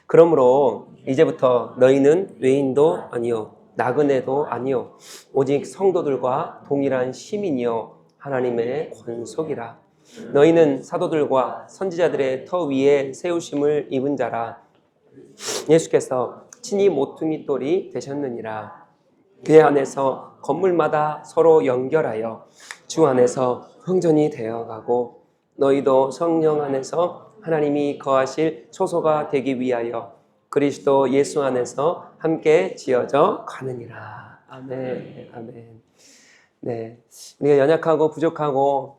그러므로 이제부터 너희는 외인도 아니요 나그네도 아니요 오직 성도들과 동일한 시민이요 하나님의 권속이라. 너희는 사도들과 선지자들의 터 위에 세우심을 입은 자라. 예수께서 친히 모퉁이 돌이 되셨느니라. 그의 안에서 건물마다 서로 연결하여 주 안에서 흥전이 되어가고 너희도 성령 안에서 하나님이 거하실 초소가 되기 위하여 그리스도 예수 안에서 함께 지어져 가느니라. 아멘. 아멘. 네, 우리가 연약하고 부족하고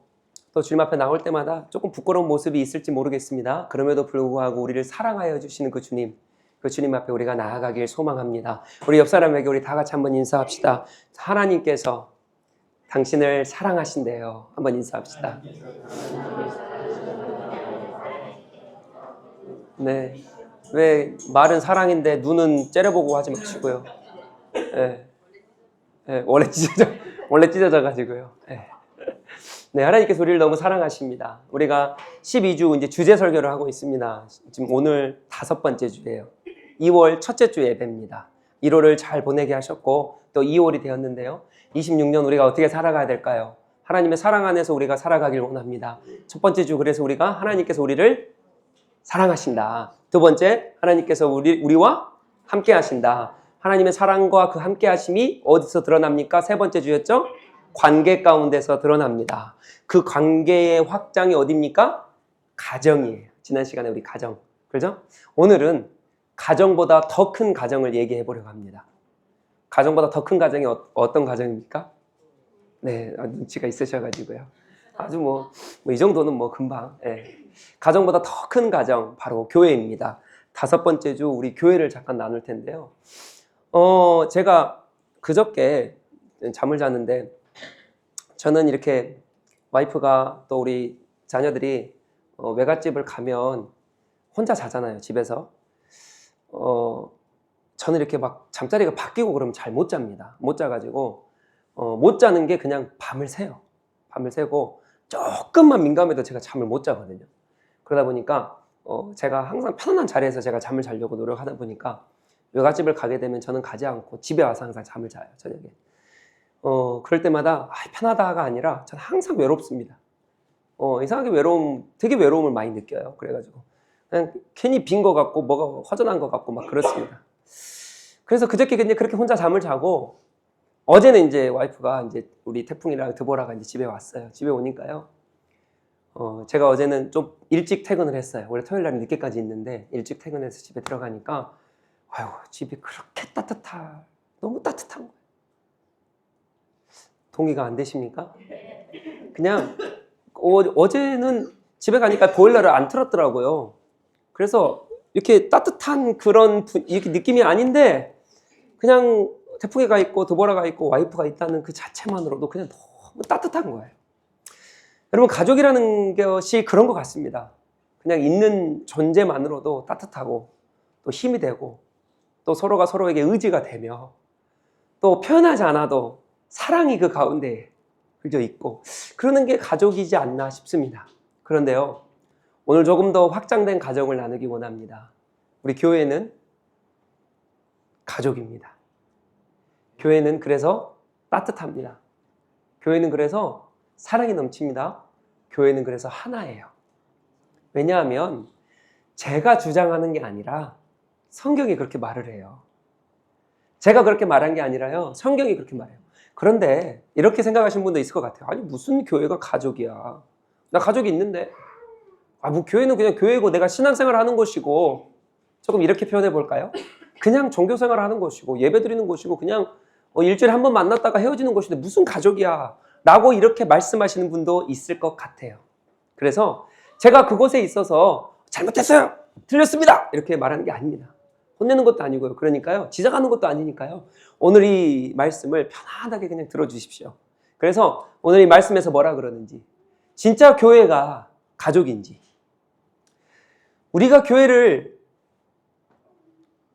또 주님 앞에 나올 때마다 조금 부끄러운 모습이 있을지 모르겠습니다. 그럼에도 불구하고 우리를 사랑하여 주시는 그 주님 앞에 우리가 나아가길 소망합니다. 우리 옆 사람에게 우리 다 같이 한번 인사합시다. 하나님께서 당신을 사랑하신대요. 한번 인사합시다. 네, 왜 말은 사랑인데 눈은 째려보고 하지 마시고요. 네, 네, 원래 찢어져가지고요. 네. 네, 하나님께서 우리를 너무 사랑하십니다. 우리가 12주 이제 주제 설교를 하고 있습니다. 지금 오늘 5번째 주예요. 2월 첫째 주 예배입니다. 1월을 잘 보내게 하셨고 또 2월이 되었는데요. 26년 우리가 어떻게 살아가야 될까요? 하나님의 사랑 안에서 우리가 살아가길 원합니다. 첫 번째 주 그래서 우리가 하나님께서 우리를 사랑하신다. 두 번째, 하나님께서 우리와 함께 하신다. 하나님의 사랑과 그 함께 하심이 어디서 드러납니까? 세 번째 주였죠? 관계 가운데서 드러납니다. 그 관계의 확장이 어디입니까? 가정이에요. 지난 시간에 우리 가정, 그렇죠? 오늘은 가정보다 더 큰 가정을 얘기해 보려고 합니다. 가정보다 더 큰 가정이 어떤 가정입니까? 네, 눈치가 있으셔가지고요. 아주 이 정도는 금방. 네. 가정보다 더 큰 가정, 바로 교회입니다. 5번째 주 우리 교회를 잠깐 나눌 텐데요. 제가 그저께 잠을 잤는데 저는 이렇게 와이프가 또 우리 자녀들이 외갓집을 가면 혼자 자잖아요, 집에서. 저는 이렇게 막 잠자리가 바뀌고 그러면 잘 못 잡니다. 못 자가지고 못 자는 게 그냥 밤을 새요. 밤을 새고 조금만 민감해도 제가 잠을 못 자거든요. 그러다 보니까 제가 항상 편안한 자리에서 제가 잠을 자려고 노력하다 보니까 외갓집을 가게 되면 저는 가지 않고 집에 와서 항상 잠을 자요, 저녁에. 그럴 때마다 편하다가 아니라 저는 항상 외롭습니다. 이상하게 되게 외로움을 많이 느껴요. 그래가지고 그냥 괜히 빈 것 같고 뭐가 허전한 것 같고 막 그렇습니다. 그래서 그저께 그렇게 혼자 잠을 자고 어제는 이제 와이프가 이제 우리 태풍이랑 드보라가 이제 집에 왔어요. 집에 오니까요. 제가 어제는 좀 일찍 퇴근을 했어요. 원래 토요일 날은 늦게까지 있는데 일찍 퇴근해서 집에 들어가니까 집이 그렇게 너무 따뜻한 거예요. 동의가 안 되십니까? 그냥 어제는 집에 가니까 보일러를 안 틀었더라고요. 그래서 이렇게 따뜻한 그런 이렇게 느낌이 아닌데 그냥 태풍이가 있고 드보라가 있고 와이프가 있다는 그 자체만으로도 그냥 너무 따뜻한 거예요. 여러분, 가족이라는 것이 그런 것 같습니다. 그냥 있는 존재만으로도 따뜻하고 또 힘이 되고 또 서로가 서로에게 의지가 되며 또 표현하지 않아도 사랑이 그 가운데 흘려 있고 그러는 게 가족이지 않나 싶습니다. 그런데요, 오늘 조금 더 확장된 가정을 나누기 원합니다. 우리 교회는 가족입니다. 교회는 그래서 따뜻합니다. 교회는 그래서 사랑이 넘칩니다. 교회는 그래서 하나예요. 왜냐하면 제가 주장하는 게 아니라 성경이 그렇게 말을 해요. 제가 그렇게 말한 게 아니라요, 성경이 그렇게 말해요. 그런데 이렇게 생각하시는 분도 있을 것 같아요. 아니, 무슨 교회가 가족이야. 나 가족이 있는데. 교회는 그냥 교회고 내가 신앙생활 하는 곳이고, 조금 이렇게 표현해 볼까요? 그냥 종교생활 하는 곳이고 예배 드리는 곳이고 그냥 일주일에 한 번 만났다가 헤어지는 곳인데 무슨 가족이야 라고 이렇게 말씀하시는 분도 있을 것 같아요. 그래서 제가 그곳에 있어서 잘못했어요, 틀렸습니다 이렇게 말하는 게 아닙니다. 혼내는 것도 아니고요. 그러니까요, 지적하는 것도 아니니까요, 오늘 이 말씀을 편안하게 그냥 들어주십시오. 그래서 오늘 이 말씀에서 뭐라 그러는지, 진짜 교회가 가족인지, 우리가 교회를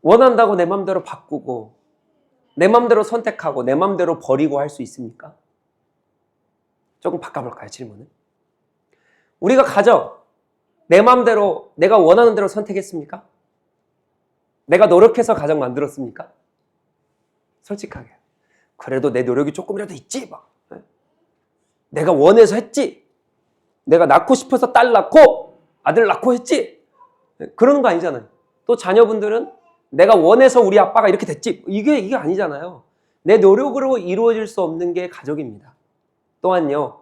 원한다고 내 맘대로 바꾸고 내 맘대로 선택하고 내 맘대로 버리고 할 수 있습니까? 조금 바꿔볼까요, 질문을? 우리가 가정, 내 맘대로 내가 원하는 대로 선택했습니까? 내가 노력해서 가정 만들었습니까? 솔직하게. 그래도 내 노력이 조금이라도 있지. 막. 내가 원해서 했지. 내가 낳고 싶어서 딸 낳고 아들 낳고 했지. 그러는 거 아니잖아요. 또 자녀분들은 내가 원해서 우리 아빠가 이렇게 됐지. 이게 아니잖아요. 내 노력으로 이루어질 수 없는 게 가족입니다. 또한요,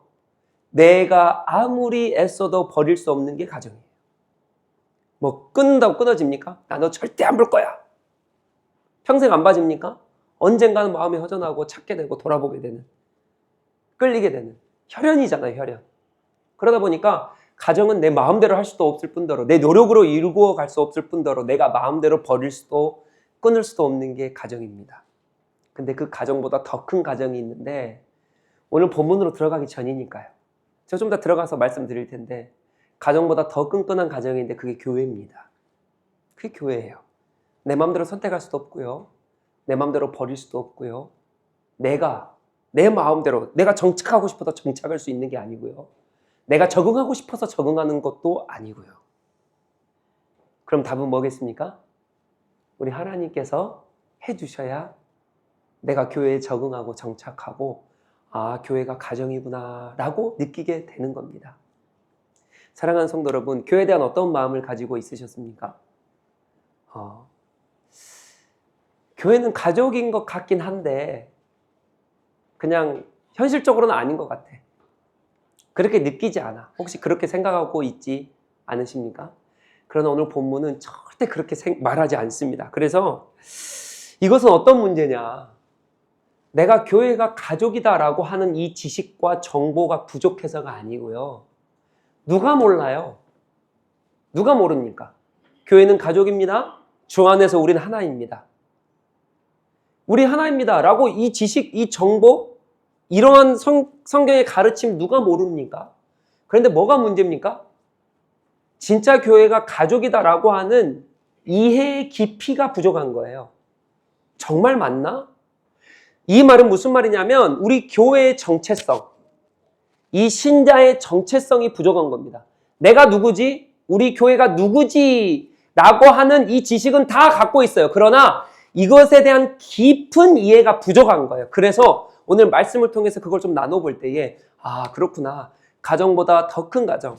내가 아무리 애써도 버릴 수 없는 게 가정이에요. 뭐 끊는다고 끊어집니까? 나 너 절대 안 볼 거야. 평생 안 봐집니까? 언젠가는 마음이 허전하고 찾게 되고 돌아보게 되는, 끌리게 되는 혈연이잖아요, 혈연. 그러다 보니까 가정은 내 마음대로 할 수도 없을 뿐더러, 내 노력으로 이루고 갈 수 없을 뿐더러, 내가 마음대로 버릴 수도 끊을 수도 없는 게 가정입니다. 근데 그 가정보다 더 큰 가정이 있는데, 오늘 본문으로 들어가기 전이니까요. 제가 좀 더 들어가서 말씀드릴 텐데, 가정보다 더 끈끈한 가정인데 그게 교회입니다. 그게 교회예요. 내 마음대로 선택할 수도 없고요. 내 마음대로 버릴 수도 없고요. 내 마음대로 내가 정착하고 싶어서 정착할 수 있는 게 아니고요. 내가 적응하고 싶어서 적응하는 것도 아니고요. 그럼 답은 뭐겠습니까? 우리 하나님께서 해주셔야 내가 교회에 적응하고 정착하고, 아, 교회가 가정이구나 라고 느끼게 되는 겁니다. 사랑하는 성도 여러분, 교회에 대한 어떤 마음을 가지고 있으셨습니까? 교회는 가족인 것 같긴 한데 그냥 현실적으로는 아닌 것 같아. 그렇게 느끼지 않아. 혹시 그렇게 생각하고 있지 않으십니까? 그러나 오늘 본문은 절대 그렇게 말하지 않습니다. 그래서 이것은 어떤 문제냐? 내가 교회가 가족이다라고 하는 이 지식과 정보가 부족해서가 아니고요. 누가 몰라요? 누가 모릅니까? 교회는 가족입니다. 주 안에서 우리는 하나입니다. 우리 하나입니다 라고 이 지식, 이 정보, 이러한 성경의 가르침 누가 모릅니까? 그런데 뭐가 문제입니까? 진짜 교회가 가족이다라고 하는 이해의 깊이가 부족한 거예요. 정말 맞나? 이 말은 무슨 말이냐면 우리 교회의 정체성, 이 신자의 정체성이 부족한 겁니다. 내가 누구지? 우리 교회가 누구지? 라고 하는 이 지식은 다 갖고 있어요. 그러나 이것에 대한 깊은 이해가 부족한 거예요. 그래서 오늘 말씀을 통해서 그걸 좀 나눠볼 때에, 아, 그렇구나. 가정보다 더 큰 가정,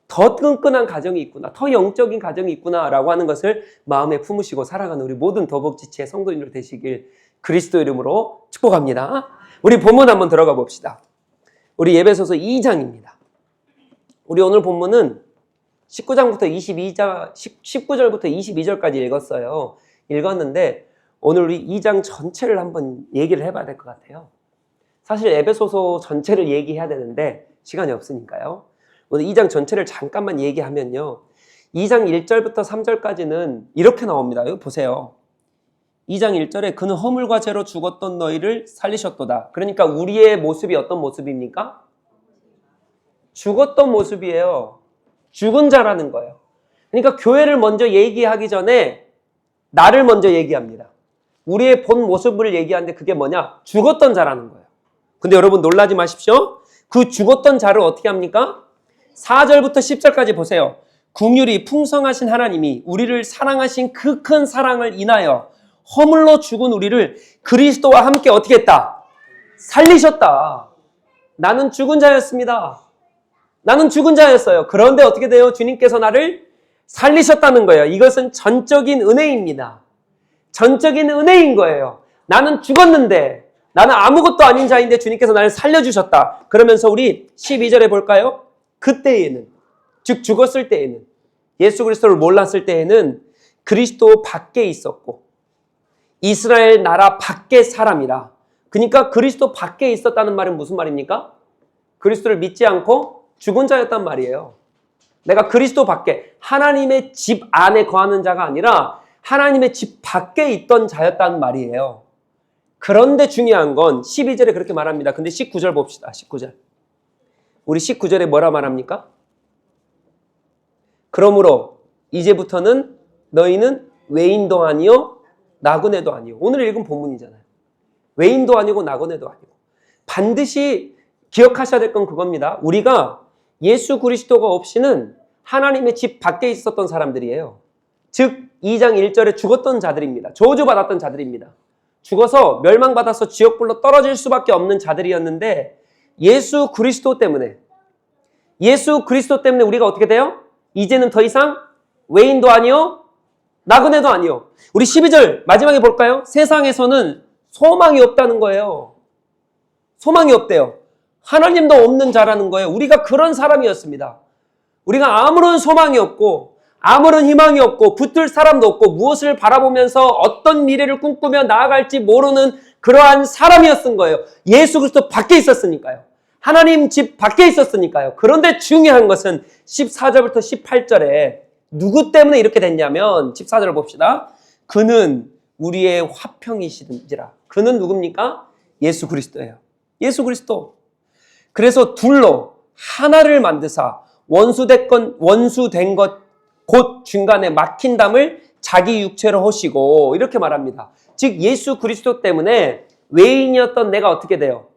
더 끈끈한 가정이 있구나, 더 영적인 가정이 있구나 라고 하는 것을 마음에 품으시고 살아가는 우리 모든 더벅지치의 성도님들 되시길 그리스도 이름으로 축복합니다. 우리 본문 한번 들어가 봅시다. 우리 에베소서 2장입니다. 우리 오늘 본문은 19절부터 22절까지 읽었는데 오늘 우리 2장 전체를 한번 얘기를 해봐야 될 것 같아요. 사실 에베소서 전체를 얘기해야 되는데 시간이 없으니까요. 오늘 2장 전체를 잠깐만 얘기하면요. 2장 1절부터 3절까지는 이렇게 나옵니다. 여기 보세요. 2장 1절에 그는 허물과 죄로 죽었던 너희를 살리셨도다. 그러니까 우리의 모습이 어떤 모습입니까? 죽었던 모습이에요. 죽은 자라는 거예요. 그러니까 교회를 먼저 얘기하기 전에 나를 먼저 얘기합니다. 우리의 본 모습을 얘기하는데 그게 뭐냐? 죽었던 자라는 거예요. 근데 여러분 놀라지 마십시오. 그 죽었던 자를 어떻게 합니까? 4절부터 10절까지 보세요. 긍휼이 풍성하신 하나님이 우리를 사랑하신 그 큰 사랑을 인하여 허물로 죽은 우리를 그리스도와 함께 어떻게 했다? 살리셨다. 나는 죽은 자였습니다. 나는 죽은 자였어요. 그런데 어떻게 돼요? 주님께서 나를 살리셨다는 거예요. 이것은 전적인 은혜입니다. 전적인 은혜인 거예요. 나는 죽었는데, 나는 아무것도 아닌 자인데 주님께서 나를 살려주셨다. 그러면서 우리 12절에 볼까요? 그때에는, 즉 죽었을 때에는, 예수 그리스도를 몰랐을 때에는 그리스도 밖에 있었고 이스라엘 나라 밖의 사람이라. 그러니까 그리스도 밖에 있었다는 말은 무슨 말입니까? 그리스도를 믿지 않고 죽은 자였단 말이에요. 내가 그리스도 밖에, 하나님의 집 안에 거하는 자가 아니라 하나님의 집 밖에 있던 자였단 말이에요. 그런데 중요한 건 12절에 그렇게 말합니다. 근데 19절 봅시다. 19절. 우리 19절에 뭐라 말합니까? 그러므로 이제부터는 너희는 외인도 아니요 나그네도 아니요. 오늘 읽은 본문이잖아요. 외인도 아니고 나그네도 아니고. 반드시 기억하셔야 될 건 그겁니다. 우리가 예수 그리스도가 없이는 하나님의 집 밖에 있었던 사람들이에요. 즉 2장 1절에 죽었던 자들입니다. 저주받았던 자들입니다. 죽어서 멸망받아서 지옥불로 떨어질 수밖에 없는 자들이었는데 예수 그리스도 때문에 우리가 어떻게 돼요? 이제는 더 이상 외인도 아니요 나그네도 아니요. 우리 12절 마지막에 볼까요? 세상에서는 소망이 없다는 거예요. 소망이 없대요. 하나님도 없는 자라는 거예요. 우리가 그런 사람이었습니다. 우리가 아무런 소망이 없고 아무런 희망이 없고 붙들 사람도 없고 무엇을 바라보면서 어떤 미래를 꿈꾸며 나아갈지 모르는 그러한 사람이었던 거예요. 예수 그리스도 밖에 있었으니까요. 하나님 집 밖에 있었으니까요. 그런데 중요한 것은 14절부터 18절에 누구 때문에 이렇게 됐냐면 14절을 봅시다. 그는 우리의 화평이시든지라. 그는 누굽니까? 예수 그리스도예요. 예수 그리스도. 그래서 둘로 하나를 만드사 원수된 것 곧 중간에 막힌 담을 자기 육체로 하시고 이렇게 말합니다. 즉 예수 그리스도 때문에 외인이었던 내가 어떻게 돼요?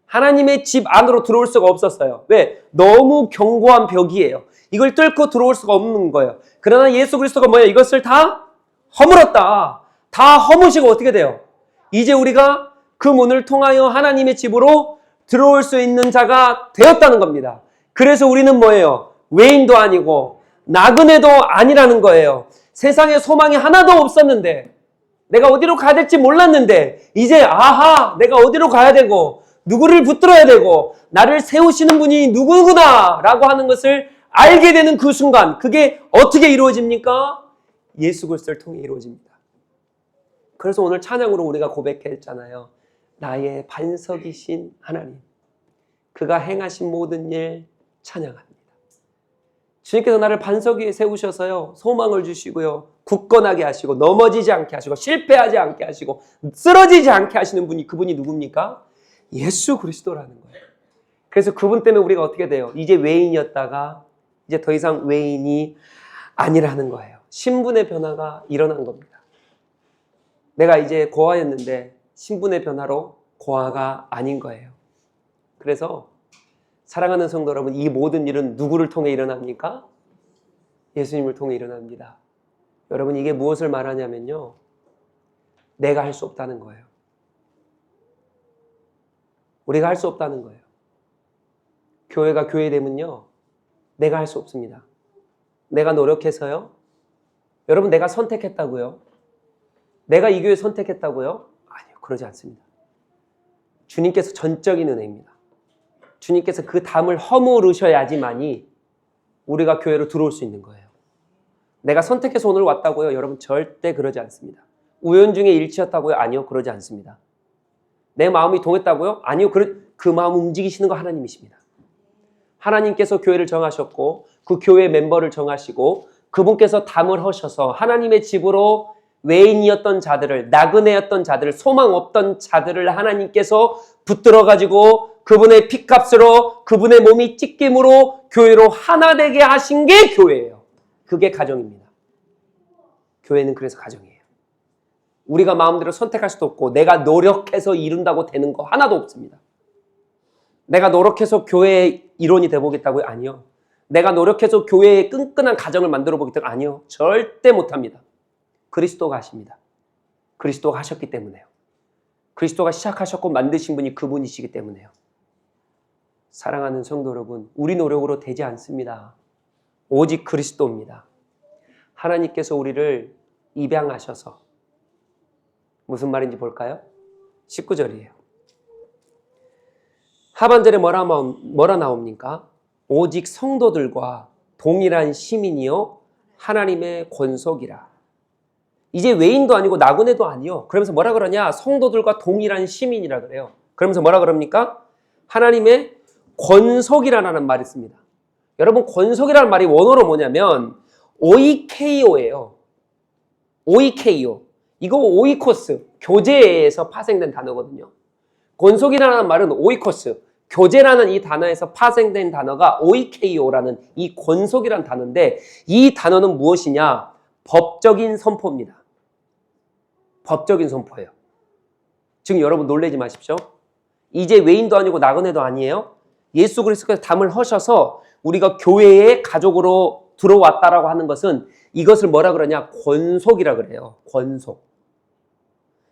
하나님의 집 안으로 들어올 수가 없었어요. 왜? 너무 견고한 벽이에요. 이걸 뚫고 들어올 수가 없는 거예요. 그러나 예수 그리스도가 뭐예요? 이것을 다 허물었다. 다 허무시고 어떻게 돼요? 이제 우리가 그 문을 통하여 하나님의 집으로 들어올 수 있는 자가 되었다는 겁니다. 그래서 우리는 뭐예요? 외인도 아니고 나그네도 아니라는 거예요. 세상에 소망이 하나도 없었는데 내가 어디로 가야 될지 몰랐는데 이제 아하 내가 어디로 가야 되고 누구를 붙들어야 되고 나를 세우시는 분이 누구구나 라고 하는 것을 알게 되는 그 순간 그게 어떻게 이루어집니까? 예수 그리스도를 통해 이루어집니다. 그래서 오늘 찬양으로 우리가 고백했잖아요. 나의 반석이신 하나님 그가 행하신 모든 일 찬양합니다. 주님께서 나를 반석 위에 세우셔서요 소망을 주시고요 굳건하게 하시고 넘어지지 않게 하시고 실패하지 않게 하시고 쓰러지지 않게 하시는 분이 그분이 누굽니까? 예수 그리스도라는 거예요. 그래서 그분 때문에 우리가 어떻게 돼요? 이제 외인이었다가 이제 더 이상 외인이 아니라는 거예요. 신분의 변화가 일어난 겁니다. 내가 이제 고아였는데 신분의 변화로 고아가 아닌 거예요. 그래서 사랑하는 성도 여러분, 이 모든 일은 누구를 통해 일어납니까? 예수님을 통해 일어납니다. 여러분 이게 무엇을 말하냐면요. 내가 할 수 없다는 거예요. 우리가 할 수 없다는 거예요. 교회가 교회되면요. 내가 할 수 없습니다. 내가 노력해서요. 여러분 내가 선택했다고요? 내가 이 교회 선택했다고요? 아니요. 그러지 않습니다. 주님께서 전적인 은혜입니다. 주님께서 그 담을 허물으셔야지만이 우리가 교회로 들어올 수 있는 거예요. 내가 선택해서 오늘 왔다고요? 여러분 절대 그러지 않습니다. 우연중에 일치였다고요? 아니요. 그러지 않습니다. 내 마음이 동했다고요? 아니요. 그 마음 움직이시는 거 하나님이십니다. 하나님께서 교회를 정하셨고 그 교회 멤버를 정하시고 그분께서 담을 하셔서 하나님의 집으로 외인이었던 자들을, 나그네였던 자들을, 소망 없던 자들을 하나님께서 붙들어가지고 그분의 피값으로 그분의 몸이 찢김으로 교회로 하나 되게 하신 게 교회예요. 그게 가정입니다. 교회는 그래서 가정이에요. 우리가 마음대로 선택할 수도 없고 내가 노력해서 이룬다고 되는 거 하나도 없습니다. 내가 노력해서 교회의 일원이 되보겠다고요? 아니요. 내가 노력해서 교회의 끈끈한 가정을 만들어 보겠다고? 아니요. 절대 못합니다. 그리스도가 하십니다. 그리스도가 하셨기 때문에요. 그리스도가 시작하셨고 만드신 분이 그분이시기 때문에요. 사랑하는 성도 여러분, 우리 노력으로 되지 않습니다. 오직 그리스도입니다. 하나님께서 우리를 입양하셔서 무슨 말인지 볼까요? 19절이에요. 하반절에 뭐라 나옵니까? 오직 성도들과 동일한 시민이요 하나님의 권속이라. 이제 외인도 아니고 나그네도 아니요. 그러면서 뭐라 그러냐? 성도들과 동일한 시민이라 그래요. 그러면서 뭐라 그럽니까? 하나님의 권속이라는 말이 있습니다. 여러분 권속이라는 말이 원어로 뭐냐면 오이케이오예요. 오이케이오. 이거 오이코스, 교제에서 파생된 단어거든요. 권속이라는 말은 오이코스, 교제라는 이 단어에서 파생된 단어가 오이케이오라는 이 권속이라는 단어인데 이 단어는 무엇이냐? 법적인 선포입니다. 법적인 선포예요. 지금 여러분 놀라지 마십시오. 이제 외인도 아니고 나그네도 아니에요. 예수 그리스도께서 담을 허셔서 우리가 교회의 가족으로 들어왔다라고 하는 것은 이것을 뭐라 그러냐? 권속이라 그래요. 권속.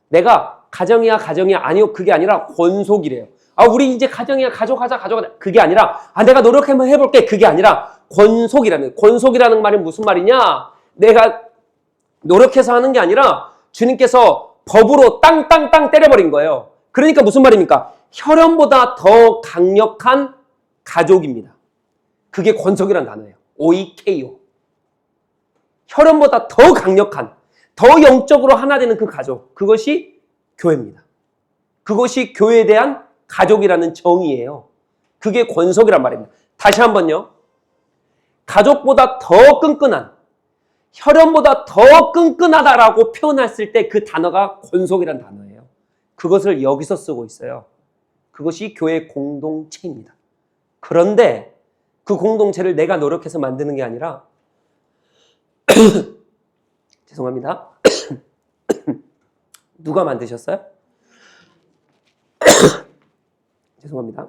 내가 가정이야 아니요, 그게 아니라 권속이래요. 우리 이제 가정이야, 가족하자. 그게 아니라 내가 노력 한번 해볼게. 그게 아니라 권속이라는 말이 무슨 말이냐? 내가 노력해서 하는 게 아니라 주님께서 법으로 땅 때려버린 거예요. 그러니까 무슨 말입니까? 혈연보다 더 강력한 가족입니다. 그게 권속이라는 단어예요. OEKO. 혈연보다 더 강력한, 더 영적으로 하나 되는 그 가족. 그것이 교회입니다. 그것이 교회에 대한 가족이라는 정의예요. 그게 권속이란 말입니다. 다시 한번요. 가족보다 더 끈끈한, 혈연보다 더 끈끈하다라고 표현했을 때 그 단어가 권속이란 단어예요. 그것을 여기서 쓰고 있어요. 그것이 교회 공동체입니다. 그런데 그 공동체를 내가 노력해서 만드는 게 아니라 죄송합니다. 누가 만드셨어요? 죄송합니다.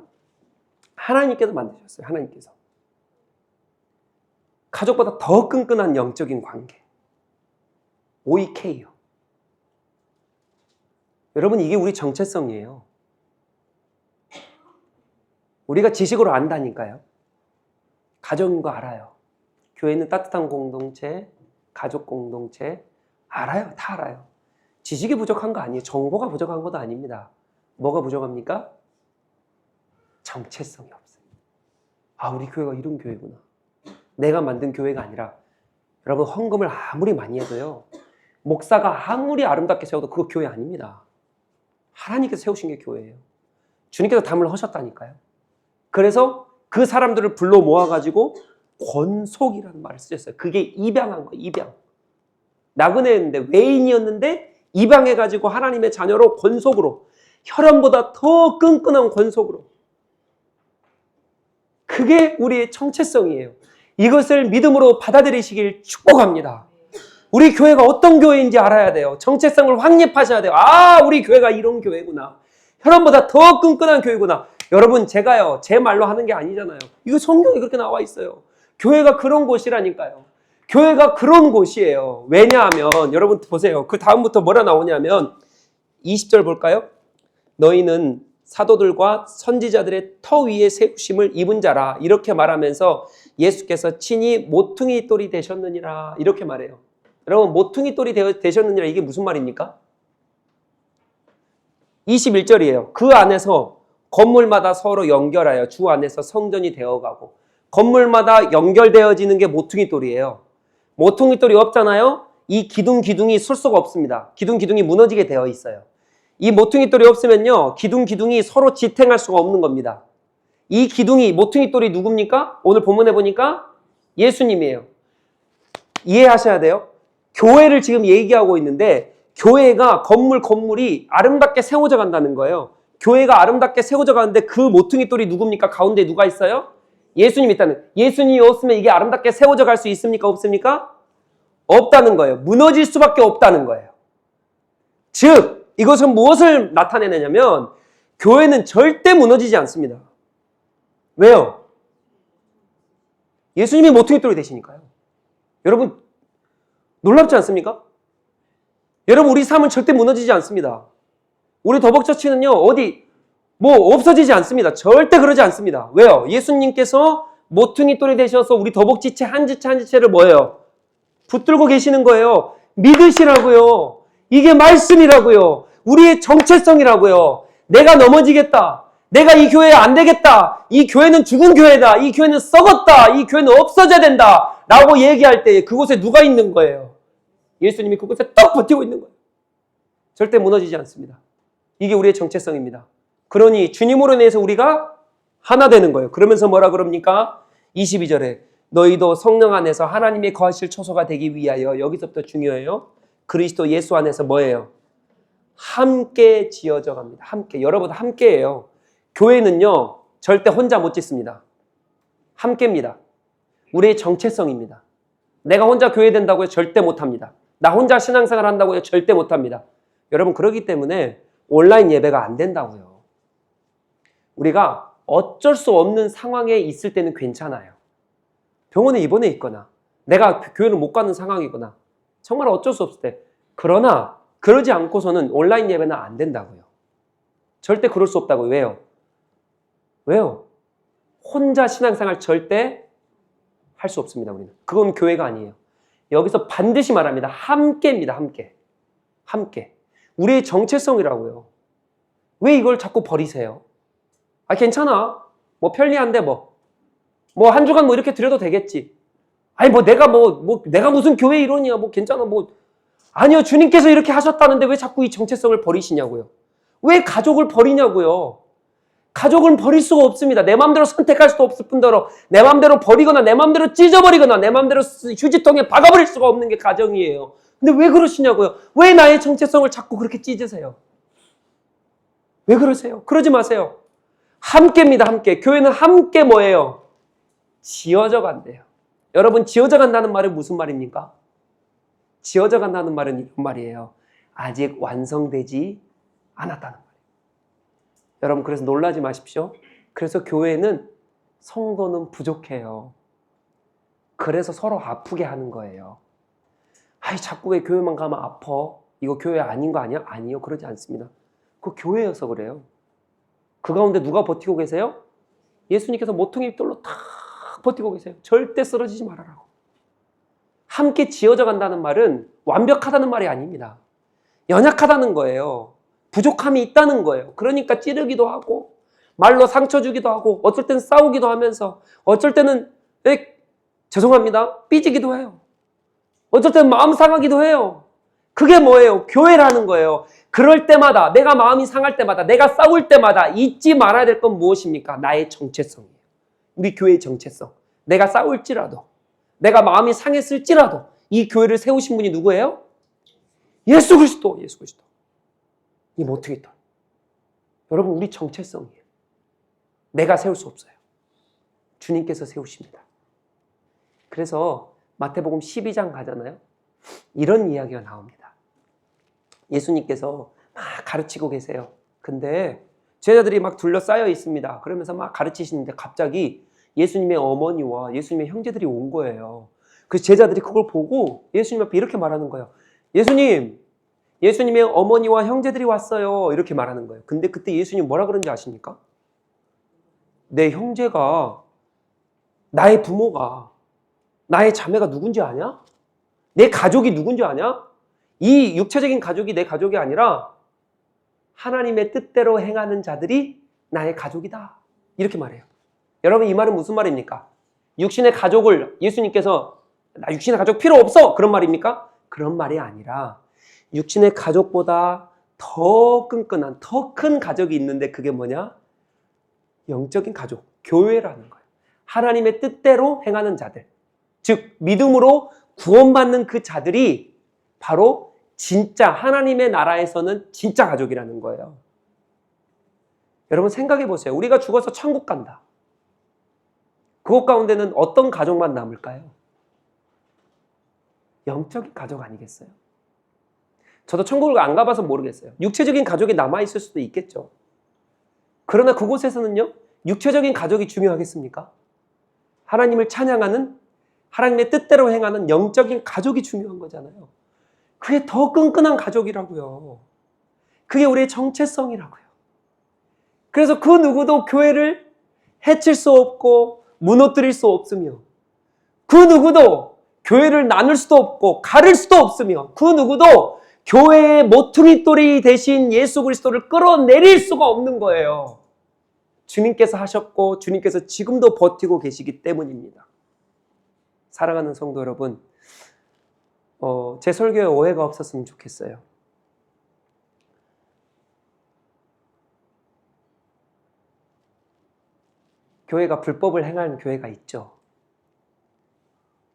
하나님께서 만드셨어요. 하나님께서. 가족보다 더 끈끈한 영적인 관계. OEK요. 여러분, 이게 우리 정체성이에요. 우리가 지식으로 안다니까요. 가족인 거 알아요. 교회는 따뜻한 공동체, 가족 공동체 알아요. 다 알아요. 지식이 부족한 거 아니에요. 정보가 부족한 것도 아닙니다. 뭐가 부족합니까? 정체성이 없어요. 우리 교회가 이런 교회구나. 내가 만든 교회가 아니라, 여러분, 헌금을 아무리 많이 해도요, 목사가 아무리 아름답게 세워도 그거 교회 아닙니다. 하나님께서 세우신 게 교회예요. 주님께서 담을 하셨다니까요. 그래서 그 사람들을 불러 모아가지고 권속이라는 말을 쓰셨어요. 그게 입양한 거예요. 입양. 나그네였는데, 외인이었는데 입양해가지고 하나님의 자녀로 권속으로, 혈연보다 더 끈끈한 권속으로. 그게 우리의 정체성이에요. 이것을 믿음으로 받아들이시길 축복합니다. 우리 교회가 어떤 교회인지 알아야 돼요. 정체성을 확립하셔야 돼요. 우리 교회가 이런 교회구나. 혈연보다 더 끈끈한 교회구나. 여러분, 제가요, 제 말로 하는 게 아니잖아요. 이거 성경에 그렇게 나와 있어요. 교회가 그런 곳이라니까요. 교회가 그런 곳이에요. 왜냐하면, 여러분 보세요. 그 다음부터 뭐라 나오냐면 20절 볼까요? 너희는 사도들과 선지자들의 터 위에 세우심을 입은 자라. 이렇게 말하면서 예수께서 친히 모퉁이 돌이 되셨느니라. 이렇게 말해요. 여러분, 모퉁이 돌이 되셨느니라, 이게 무슨 말입니까? 21절이에요. 그 안에서 건물마다 서로 연결하여 주 안에서 성전이 되어가고, 건물마다 연결되어지는 게 모퉁이 돌이에요. 모퉁이 돌이 없잖아요? 이 기둥이 설 수가 없습니다. 기둥이 무너지게 되어 있어요. 이 모퉁이 돌이 없으면요, 기둥이 서로 지탱할 수가 없는 겁니다. 이 모퉁이 돌이 누굽니까? 오늘 본문에 보니까 예수님이에요. 이해하셔야 돼요. 교회를 지금 얘기하고 있는데, 교회가 건물이 아름답게 세워져 간다는 거예요. 교회가 아름답게 세워져 가는데 그 모퉁이 돌이 누굽니까? 가운데 누가 있어요? 예수님이 있다는. 예수님이 없으면 이게 아름답게 세워져 갈 수 있습니까? 없습니까? 없다는 거예요. 무너질 수밖에 없다는 거예요. 즉, 이것은 무엇을 나타내느냐면, 교회는 절대 무너지지 않습니다. 왜요? 예수님이 모퉁이 돌이 되시니까요. 여러분, 놀랍지 않습니까? 여러분, 우리 삶은 절대 무너지지 않습니다. 우리 더벅처치는요, 없어지지 않습니다. 절대 그러지 않습니다. 왜요? 예수님께서 모퉁이 돌이 되셔서 우리 더벅지체 한 지체를 뭐예요? 붙들고 계시는 거예요. 믿으시라고요. 이게 말씀이라고요. 우리의 정체성이라고요. 내가 넘어지겠다. 내가 이 교회에 안 되겠다. 이 교회는 죽은 교회다. 이 교회는 썩었다. 이 교회는 없어져야 된다. 라고 얘기할 때 그곳에 누가 있는 거예요? 예수님이 그곳에 딱 버티고 있는 거예요. 절대 무너지지 않습니다. 이게 우리의 정체성입니다. 그러니 주님으로 인해서 우리가 하나 되는 거예요. 그러면서 뭐라 그럽니까? 22절에 너희도 성령 안에서 하나님의 거하실 처소가 되기 위하여, 여기서부터 중요해요. 그리스도 예수 안에서 뭐예요? 함께 지어져 갑니다. 함께. 여러분 함께예요. 교회는요, 절대 혼자 못 짓습니다. 함께입니다. 우리의 정체성입니다. 내가 혼자 교회 된다고 해서 절대 못합니다. 나 혼자 신앙생활 한다고 해서 절대 못합니다. 여러분, 그렇기 때문에 온라인 예배가 안 된다고요. 우리가 어쩔 수 없는 상황에 있을 때는 괜찮아요. 병원에 입원해 있거나 내가 교회를 못 가는 상황이거나 정말 어쩔 수 없을 때. 그러나 그러지 않고서는 온라인 예배는 안 된다고요. 절대 그럴 수 없다고요. 왜요? 왜요? 혼자 신앙생활 절대 할 수 없습니다. 우리는. 그건 교회가 아니에요. 여기서 반드시 말합니다. 함께입니다. 함께. 함께. 우리의 정체성이라고요. 왜 이걸 자꾸 버리세요? 아, 괜찮아. 뭐 편리한데 뭐 한 주간 뭐 이렇게 드려도 되겠지. 아니 내가 내가 무슨 교회 이론이야. 괜찮아. 아니요. 주님께서 이렇게 하셨다는데 왜 자꾸 이 정체성을 버리시냐고요. 왜 가족을 버리냐고요. 가족은 버릴 수가 없습니다. 내 마음대로 선택할 수도 없을 뿐더러 내 마음대로 버리거나 내 마음대로 찢어버리거나 내 마음대로 휴지통에 박아버릴 수가 없는 게 가정이에요. 근데 왜 그러시냐고요. 왜 나의 정체성을 자꾸 그렇게 찢으세요? 왜 그러세요? 그러지 마세요. 함께입니다. 함께. 교회는 함께 뭐예요? 지어져 간대요. 여러분, 지어져 간다는 말은 무슨 말입니까? 지어져 간다는 말은 이런 말이에요. 아직 완성되지 않았다는 말이에요. 여러분, 그래서 놀라지 마십시오. 그래서 교회는 성도는 부족해요. 그래서 서로 아프게 하는 거예요. 아이, 자꾸 왜 교회만 가면 아파? 이거 교회 아닌 거 아니야? 아니요, 그러지 않습니다. 그거 교회여서 그래요. 그 가운데 누가 버티고 계세요? 예수님께서 모퉁이 돌로 탁 버티고 계세요. 절대 쓰러지지 말아라고. 함께 지어져 간다는 말은 완벽하다는 말이 아닙니다. 연약하다는 거예요. 부족함이 있다는 거예요. 그러니까 찌르기도 하고 말로 상처 주기도 하고 어쩔 때는 싸우기도 하면서 어쩔 때는 죄송합니다. 삐지기도 해요. 어쩔 때는 마음 상하기도 해요. 그게 뭐예요? 교회라는 거예요. 그럴 때마다 내가 마음이 상할 때마다 내가 싸울 때마다 잊지 말아야 될 건 무엇입니까? 나의 정체성이에요. 우리 교회의 정체성. 내가 싸울지라도 내가 마음이 상했을지라도 이 교회를 세우신 분이 누구예요? 예수 그리스도. 예수 그리스도. 이 모퉁이돌. 여러분, 우리 정체성이에요. 내가 세울 수 없어요. 주님께서 세우십니다. 그래서 마태복음 12장 가잖아요. 이런 이야기가 나옵니다. 예수님께서 막 가르치고 계세요. 근데 제자들이 막 둘러싸여 있습니다. 그러면서 막 가르치시는데 갑자기 예수님의 어머니와 예수님의 형제들이 온 거예요. 그래서 제자들이 그걸 보고 예수님 앞에 이렇게 말하는 거예요. 예수님의 어머니와 형제들이 왔어요. 이렇게 말하는 거예요. 근데 그때 예수님 뭐라 그런지 아십니까? 내 형제가, 나의 부모가, 나의 자매가 누군지 아냐? 내 가족이 누군지 아냐? 이 육체적인 가족이 내 가족이 아니라 하나님의 뜻대로 행하는 자들이 나의 가족이다. 이렇게 말해요. 여러분, 이 말은 무슨 말입니까? 육신의 가족을 예수님께서 나 육신의 가족 필요 없어! 그런 말입니까? 그런 말이 아니라 육신의 가족보다 더 끈끈한, 더 큰 가족이 있는데 그게 뭐냐? 영적인 가족, 교회라는 거예요. 하나님의 뜻대로 행하는 자들. 즉, 믿음으로 구원받는 그 자들이 바로 진짜 하나님의 나라에서는 진짜 가족이라는 거예요. 여러분, 생각해 보세요. 우리가 죽어서 천국 간다. 그곳 가운데는 어떤 가족만 남을까요? 영적인 가족 아니겠어요? 저도 천국을 안 가봐서 모르겠어요. 육체적인 가족이 남아있을 수도 있겠죠. 그러나 그곳에서는요, 육체적인 가족이 중요하겠습니까? 하나님을 찬양하는, 하나님의 뜻대로 행하는 영적인 가족이 중요한 거잖아요. 그게 더 끈끈한 가족이라고요. 그게 우리의 정체성이라고요. 그래서 그 누구도 교회를 해칠 수 없고 무너뜨릴 수 없으며 그 누구도 교회를 나눌 수도 없고 가를 수도 없으며 그 누구도 교회의 모퉁이돌이 대신 예수 그리스도를 끌어내릴 수가 없는 거예요. 주님께서 하셨고 주님께서 지금도 버티고 계시기 때문입니다. 사랑하는 성도 여러분, 제 설교에 오해가 없었으면 좋겠어요. 교회가 불법을 행하는 교회가 있죠.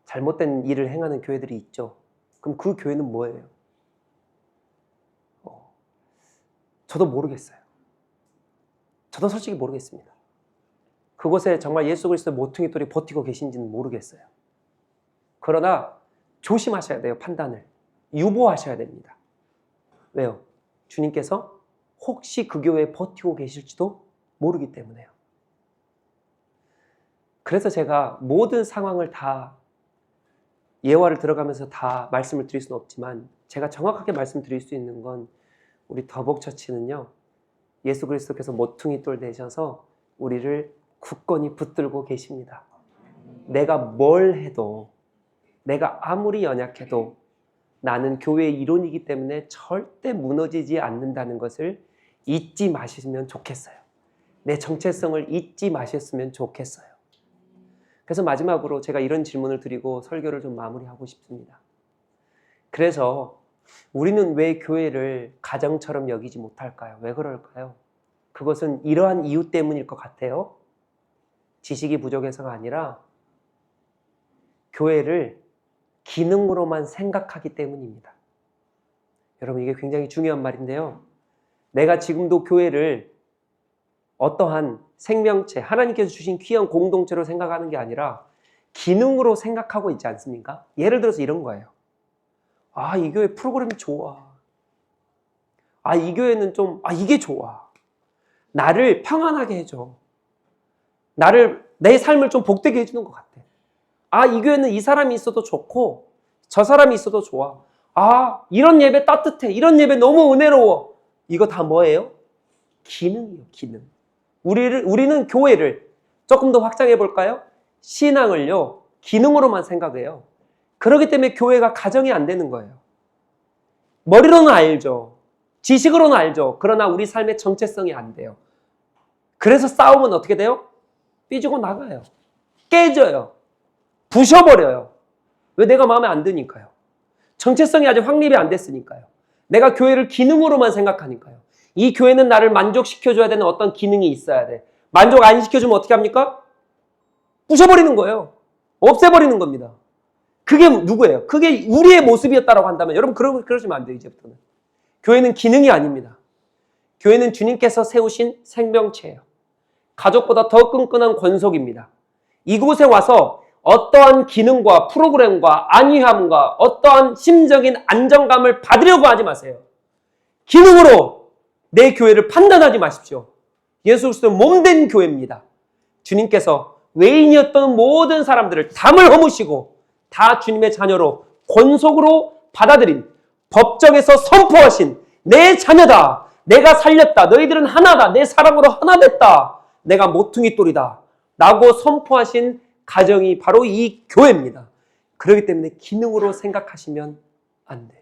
잘못된 일을 행하는 교회들이 있죠. 그럼 그 교회는 뭐예요? 저도 모르겠어요. 저도 솔직히 모르겠습니다. 그곳에 정말 예수 그리스도의 모퉁이돌이 버티고 계신지는 모르겠어요. 그러나 조심하셔야 돼요. 판단을. 유보하셔야 됩니다. 왜요? 주님께서 혹시 그 교회에 버티고 계실지도 모르기 때문에요. 그래서 제가 모든 상황을 다 예화를 들어가면서 다 말씀을 드릴 수는 없지만 제가 정확하게 말씀드릴 수 있는 건 우리 더복처치는요, 예수 그리스도께서 모퉁이 돌 되셔서 우리를 굳건히 붙들고 계십니다. 내가 뭘 해도, 내가 아무리 연약해도 나는 교회의 일원이기 때문에 절대 무너지지 않는다는 것을 잊지 마시면 좋겠어요. 내 정체성을 잊지 마셨으면 좋겠어요. 그래서 마지막으로 제가 이런 질문을 드리고 설교를 좀 마무리하고 싶습니다. 그래서 우리는 왜 교회를 가정처럼 여기지 못할까요? 왜 그럴까요? 그것은 이러한 이유 때문일 것 같아요. 지식이 부족해서가 아니라 교회를 기능으로만 생각하기 때문입니다. 여러분, 이게 굉장히 중요한 말인데요. 내가 지금도 교회를 어떠한 생명체, 하나님께서 주신 귀한 공동체로 생각하는 게 아니라 기능으로 생각하고 있지 않습니까? 예를 들어서 이런 거예요. 아, 이 교회 프로그램이 좋아. 아, 이 교회는 좀, 이게 좋아. 나를 평안하게 해줘. 내 삶을 좀 복되게 해주는 것 같아. 아, 이 교회는 이 사람이 있어도 좋고 저 사람이 있어도 좋아. 아, 이런 예배 따뜻해. 이런 예배 너무 은혜로워. 이거 다 뭐예요? 기능이에요, 기능. 우리는 교회를 조금 더 확장해 볼까요? 신앙을요, 기능으로만 생각해요. 그렇기 때문에 교회가 가정이 안 되는 거예요. 머리로는 알죠. 지식으로는 알죠. 그러나 우리 삶의 정체성이 안 돼요. 그래서 싸움은 어떻게 돼요? 삐지고 나가요. 깨져요. 부셔버려요. 왜? 내가 마음에 안 드니까요. 정체성이 아직 확립이 안 됐으니까요. 내가 교회를 기능으로만 생각하니까요. 이 교회는 나를 만족시켜줘야 되는 어떤 기능이 있어야 돼. 만족 안 시켜주면 어떻게 합니까? 부셔버리는 거예요. 없애버리는 겁니다. 그게 누구예요? 그게 우리의 모습이었다라고 한다면 여러분 그러시면 안 돼요. 이제부터는. 교회는 기능이 아닙니다. 교회는 주님께서 세우신 생명체예요. 가족보다 더 끈끈한 권속입니다. 이곳에 와서 어떠한 기능과 프로그램과 안위함과 어떠한 심적인 안정감을 받으려고 하지 마세요. 기능으로 내 교회를 판단하지 마십시오. 예수 그리스도는 몸된 교회입니다. 주님께서 외인이었던 모든 사람들을 담을 허무시고 다 주님의 자녀로 권속으로 받아들인, 법정에서 선포하신 내 자녀다. 내가 살렸다. 너희들은 하나다. 내 사랑으로 하나 됐다. 내가 모퉁이 돌이다. 라고 선포하신 가정이 바로 이 교회입니다. 그렇기 때문에 기능으로 생각하시면 안 돼요.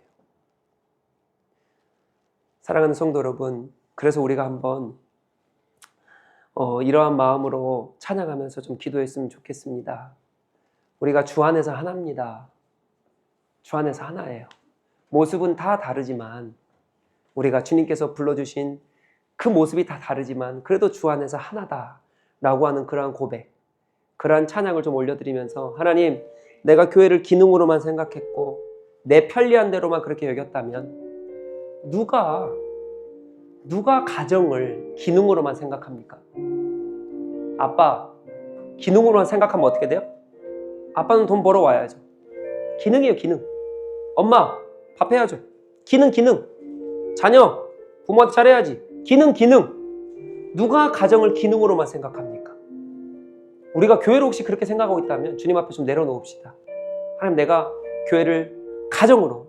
사랑하는 성도 여러분, 그래서 우리가 한번 이러한 마음으로 찬양하면서 좀 기도했으면 좋겠습니다. 우리가 주 안에서 하나입니다. 주 안에서 하나예요. 모습은 다 다르지만 우리가 주님께서 불러주신 그 모습이 다 다르지만 그래도 주 안에서 하나다라고 하는 그러한 고백, 그러한 찬양을 좀 올려드리면서 하나님, 내가 교회를 기능으로만 생각했고 내 편리한 대로만 그렇게 여겼다면 누가 가정을 기능으로만 생각합니까? 아빠, 기능으로만 생각하면 어떻게 돼요? 아빠는 돈 벌어와야죠. 기능이에요, 기능. 엄마, 밥 해야죠. 기능. 자녀, 부모한테 잘해야지. 기능. 누가 가정을 기능으로만 생각합니까? 우리가 교회를 혹시 그렇게 생각하고 있다면 주님 앞에 좀 내려놓읍시다. 하나님, 내가 교회를 가정으로,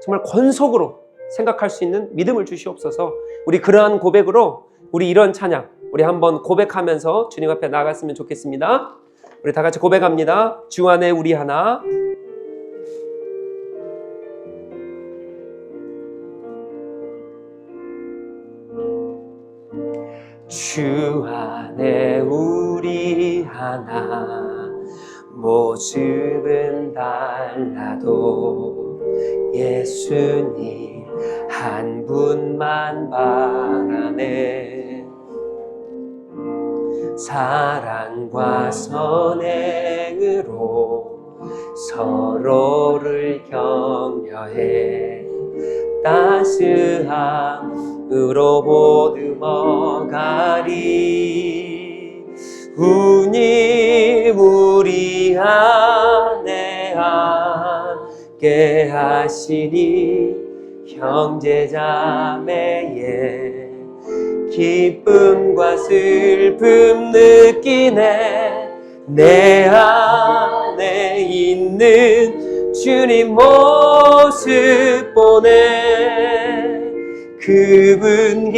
정말 권속으로 생각할 수 있는 믿음을 주시옵소서. 우리 그러한 고백으로 우리 이런 찬양 우리 한번 고백하면서 주님 앞에 나갔으면 좋겠습니다. 우리 다 같이 고백합니다. 주 안에 우리 하나. 주 안에 우리 하나. 모습은 달라도 예수님 한 분만 바라네. 사랑과 선행으로 서로를 격려해 따스함으로 보듬어가리. 우니 우리 안에 함께 하시니 형제자매의 기쁨과 슬픔 느끼네. 내 안에 있는 주님 모습 보내 그분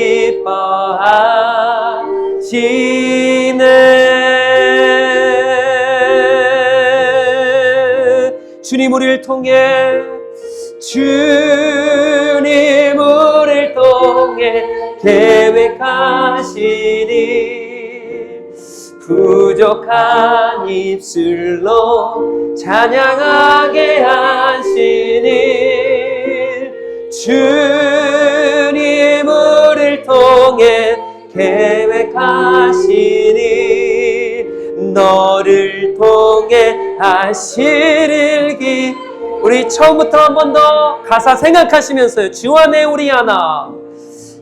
기뻐하시네. 주님 우리를 통해 주님 우리를 통해 계획하신 일 부족한 입술로 찬양하게 하시니 주님 우리를 통해 계획하시니 너를 통해 하시를 우리 처음부터 한 번 더 가사 생각하시면서요. 주 안에 우리 하나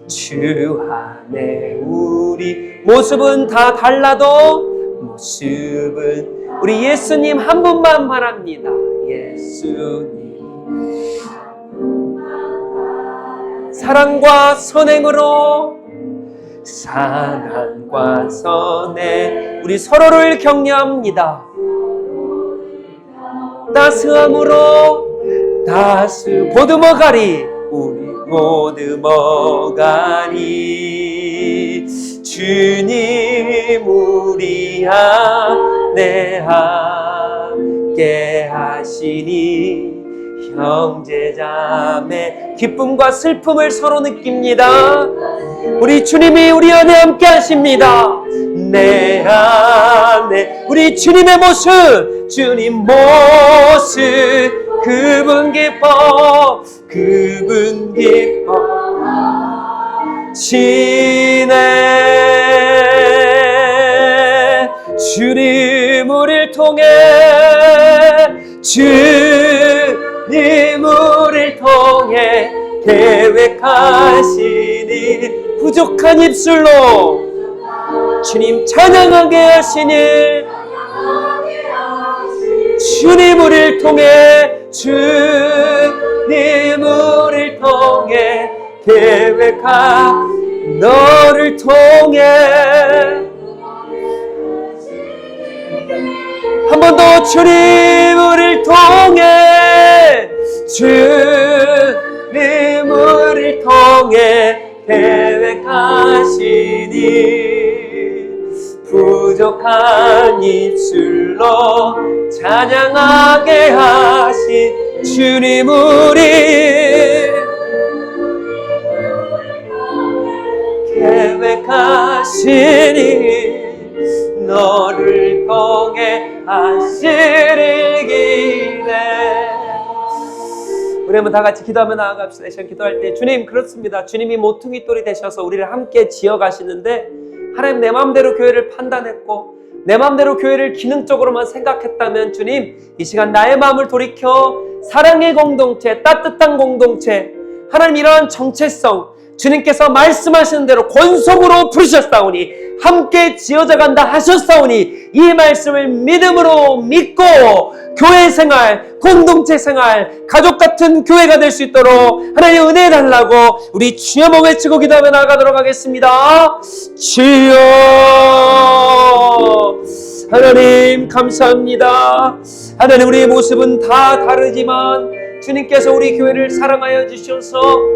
주 안에 우리 모습은 다 달라도 모습은 우리 예수님 한 분만 말합니다. 예수님 사랑과 선행으로 사랑과 선행 우리 서로를 격려합니다. 따스함으로 보듬어가리 우리 보듬어가리 주님 우리 안에 함께 하시니 형제자매 기쁨과 슬픔을 서로 느낍니다. 우리 주님이 우리 안에 함께 하십니다. 내 안에 우리 주님의 모습 주님 모습 그분 기뻐 시네 주님 우리를 통해 주님 우리를 통해 계획하시니 부족한 입술로 주님 찬양하게 하시니 주님 우리를 통해 주님 우리를 통해 너를 통해 한 번 더 주님 우리를 통해 주님 우리를 통해 계획하시니 부족한 입술로 찬양하게 하신 주님 우리 계획하시니 너를 통해 하시를 기대. 우리 한번 다 같이 기도하며 나아갑시다. 이 시간 기도할 때 주님 그렇습니다. 주님이 모퉁이 돌이 되셔서 우리를 함께 지어가시는데 하나님 내 마음대로 교회를 판단했고 내 마음대로 교회를 기능적으로만 생각했다면 주님 이 시간 나의 마음을 돌이켜 사랑의 공동체 따뜻한 공동체 하나님 이러한 정체성 주님께서 말씀하시는 대로 권속으로 부르셨사오니 함께 지어져간다 하셨사오니 이 말씀을 믿음으로 믿고 교회 생활, 공동체 생활, 가족 같은 교회가 될 수 있도록 하나님의 은혜 달라고 우리 주여만 외치고 기도하며 나아가도록 하겠습니다. 주여 하나님 감사합니다. 하나님 우리의 모습은 다 다르지만 주님께서 우리 교회를 사랑하여 주셔서